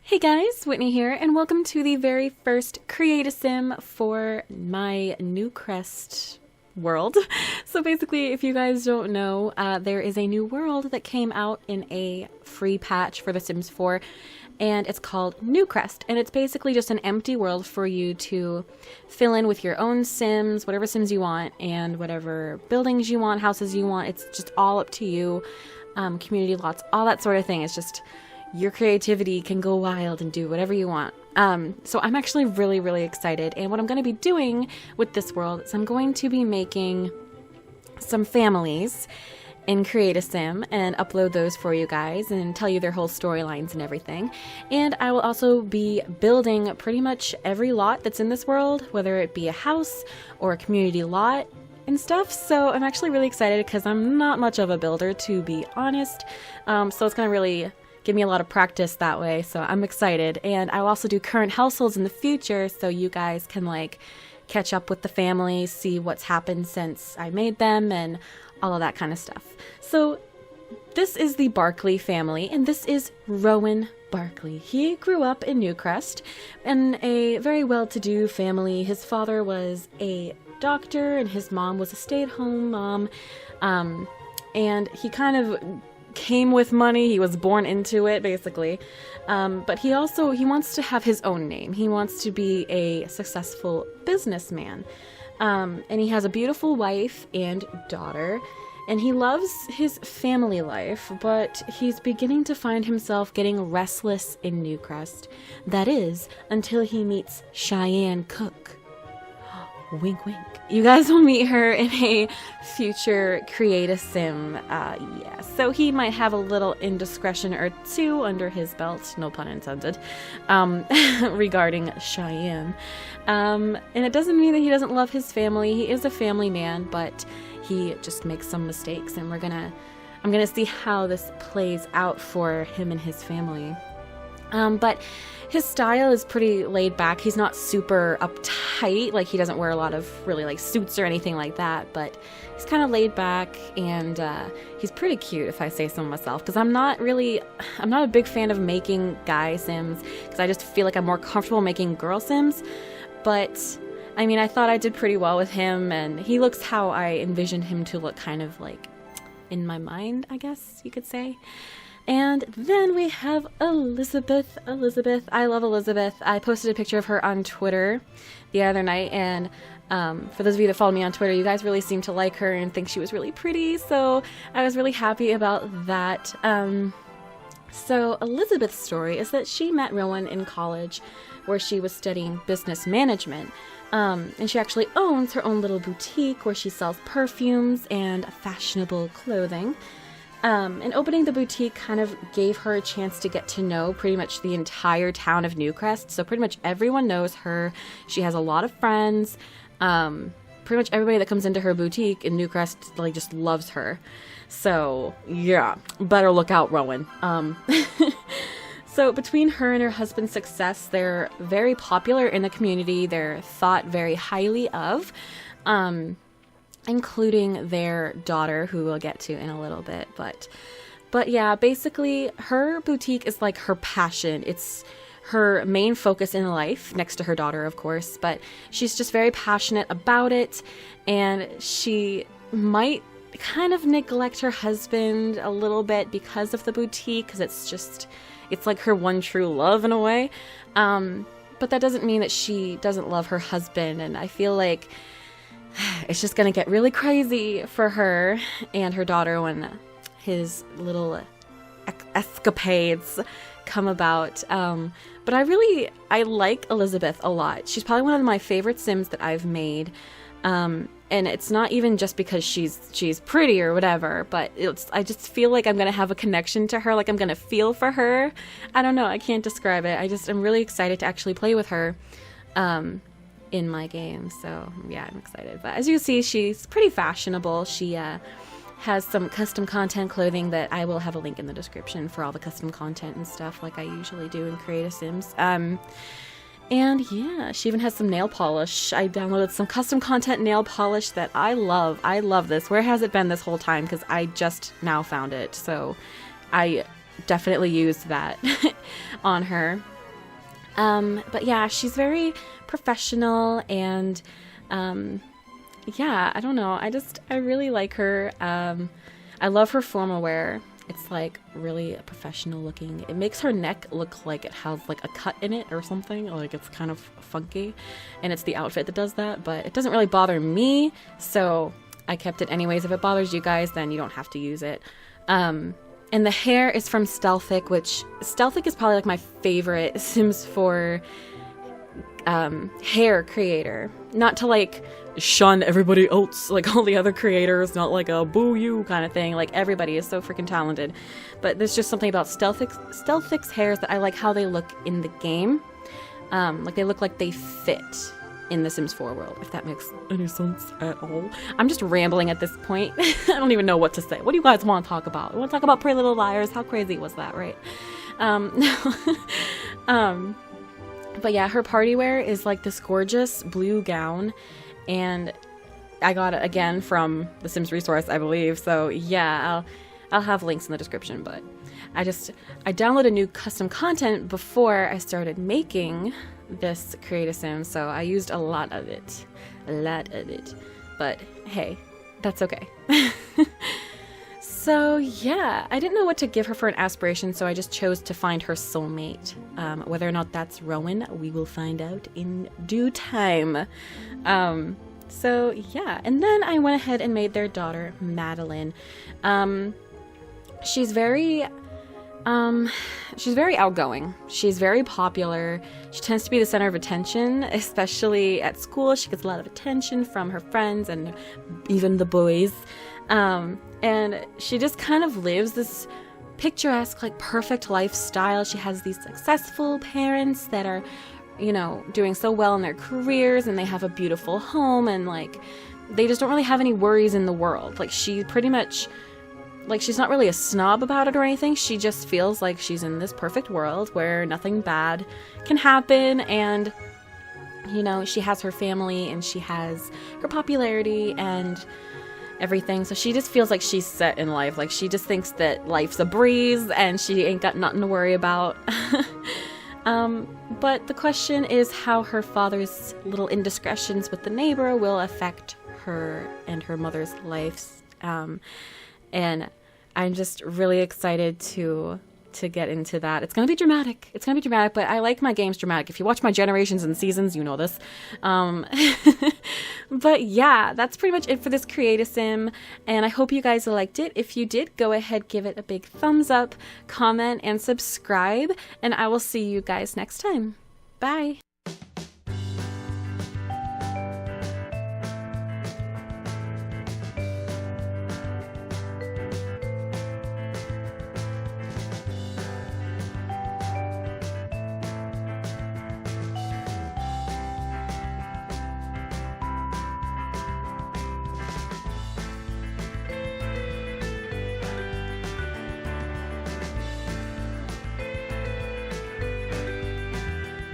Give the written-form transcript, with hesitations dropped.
Hey guys, Whitney here, and welcome to the very first Create a Sim for my Newcrest world. So basically, if you guys don't know, there is a new world that came out in a free patch for The Sims 4, and it's called Newcrest, and it's basically just an empty world for you to fill in with your own Sims, whatever Sims you want, and whatever buildings you want, houses you want. It's just all up to you, community lots, all that sort of thing. It's just your creativity can go wild and do whatever you want. So I'm actually really excited, and what I'm going to be doing with this world is I'm going to be making some families in Create a Sim and upload those for you guys and tell you their whole storylines and everything. And I will also be building pretty much every lot that's in this world, whether it be a house or a community lot and stuff. So I'm actually really excited because I'm not much of a builder, to be honest. So it's going to really give me a lot of practice that way, so I'm excited. And I'll also do current households in the future, so you guys can like catch up with the families, see what's happened since I made them, and all of that kind of stuff. So this is the Barkley family, and this is Rowan Barkley. He grew up in Newcrest in a very well-to-do family. His father was a doctor, and his mom was a stay-at-home mom, and he kind of came with money. He was born into it, basically. But he wants to have his own name. He wants to be a successful businessman. And he has a beautiful wife and daughter, and he loves his family life, but he's beginning to find himself getting restless in Newcrest. That is, until he meets Cheyenne Cook. Wink, wink. You guys will meet her in a future Create a Sim. Yeah, so he might have a little indiscretion or two under his belt, no pun intended, regarding Cheyenne. And it doesn't mean that he doesn't love his family. He is a family man, but he just makes some mistakes, and I'm gonna see how this plays out for him and his family. But his style is pretty laid back. He's not super uptight, like he doesn't wear a lot of really like suits or anything like that, but he's kind of laid back, and he's pretty cute, if I say so myself, because I'm not a big fan of making guy Sims, because I just feel like I'm more comfortable making girl Sims. But I mean, I thought I did pretty well with him, and he looks how I envisioned him to look, kind of like in my mind, I guess you could say. And then we have Elizabeth. I love Elizabeth. I posted a picture of her on Twitter the other night, and for those of you that follow me on Twitter, you guys really seem to like her and think she was really pretty, so I was really happy about that. So Elizabeth's story is that she met Rowan in college, where she was studying business management. And she actually owns her own little boutique where she sells perfumes and fashionable clothing. And opening the boutique kind of gave her a chance to get to know pretty much the entire town of Newcrest. So pretty much everyone knows her. She has a lot of friends. Pretty much everybody that comes into her boutique in Newcrest like just loves her. So yeah, better look out, Rowan. So between her and her husband's success, they're very popular in the community. They're thought very highly of. Including their daughter, who we'll get to in a little bit. But yeah, basically her boutique is like her passion. It's her main focus in life, next to her daughter, of course, but she's just very passionate about it, and she might kind of neglect her husband a little bit because of the boutique, because it's like her one true love in a way. But that doesn't mean that she doesn't love her husband, and I feel like it's just gonna get really crazy for her and her daughter when his little escapades come about. But I like Elizabeth a lot. She's probably one of my favorite Sims that I've made. And it's not even just because she's pretty or whatever, but I just feel like I'm gonna have a connection to her, like I'm gonna feel for her. I don't know, I can't describe it. I'm really excited to actually play with her in my game, so yeah, I'm excited. But as you see, she's pretty fashionable. She has some custom content clothing that I will have a link in the description for all the custom content and stuff, like I usually do in Create a Sims. And yeah, she even has some nail polish. I downloaded some custom content nail polish that I love. I love this. Where has it been this whole time? Because I just now found it, so I definitely used that on her. But yeah, she's very professional and yeah, I don't know. I really like her. I love her formal wear. It's like really professional looking. It makes her neck look like it has like a cut in it or something. Like it's kind of funky, and it's the outfit that does that, but it doesn't really bother me, so I kept it anyways. If it bothers you guys, then you don't have to use it. And the hair is from Stealthic, which Stealthic is probably like my favorite Sims 4 hair creator. Not to like shun everybody else, like all the other creators, not like a boo you kind of thing. Like everybody is so freaking talented, but there's just something about Stealthic's hairs that I like how they look in the game. Like they look like they fit in the Sims 4 world, if that makes any sense at all. I'm just rambling at this point. I don't even know what to say. What do you guys want to talk about? You want to talk about Pretty Little Liars? How crazy was that, right? But yeah, her party wear is like this gorgeous blue gown, and I got it again from the Sims resource, I believe. So yeah, I'll have links in the description, but I downloaded new custom content before I started making this Create a Sim, so I used a lot of it, but hey, that's okay. So yeah, I didn't know what to give her for an aspiration, so I just chose to find her soulmate. Whether or not that's Rowan, we will find out in due time. So yeah, and then I went ahead and made their daughter, Madeline. She's very outgoing. She's very popular. She tends to be the center of attention, especially at school. She gets a lot of attention from her friends and even the boys. And she just kind of lives this picturesque, like perfect lifestyle. She has these successful parents that are, you know, doing so well in their careers, and they have a beautiful home, and like they just don't really have any worries in the world. Like she pretty much, like she's not really a snob about it or anything. She just feels like she's in this perfect world where nothing bad can happen, and you know, she has her family and she has her popularity and everything. So she just feels like she's set in life. Like she just thinks that life's a breeze and she ain't got nothing to worry about. But the question is how her father's little indiscretions with the neighbor will affect her and her mother's lives. And I'm just really excited to get into that. It's going to be dramatic. It's going to be dramatic, but I like my games dramatic. If you watch my Generations and Seasons, you know this. But yeah, that's pretty much it for this Create a Sim, and I hope you guys liked it. If you did, go ahead, give it a big thumbs up, comment, and subscribe, and I will see you guys next time. Bye!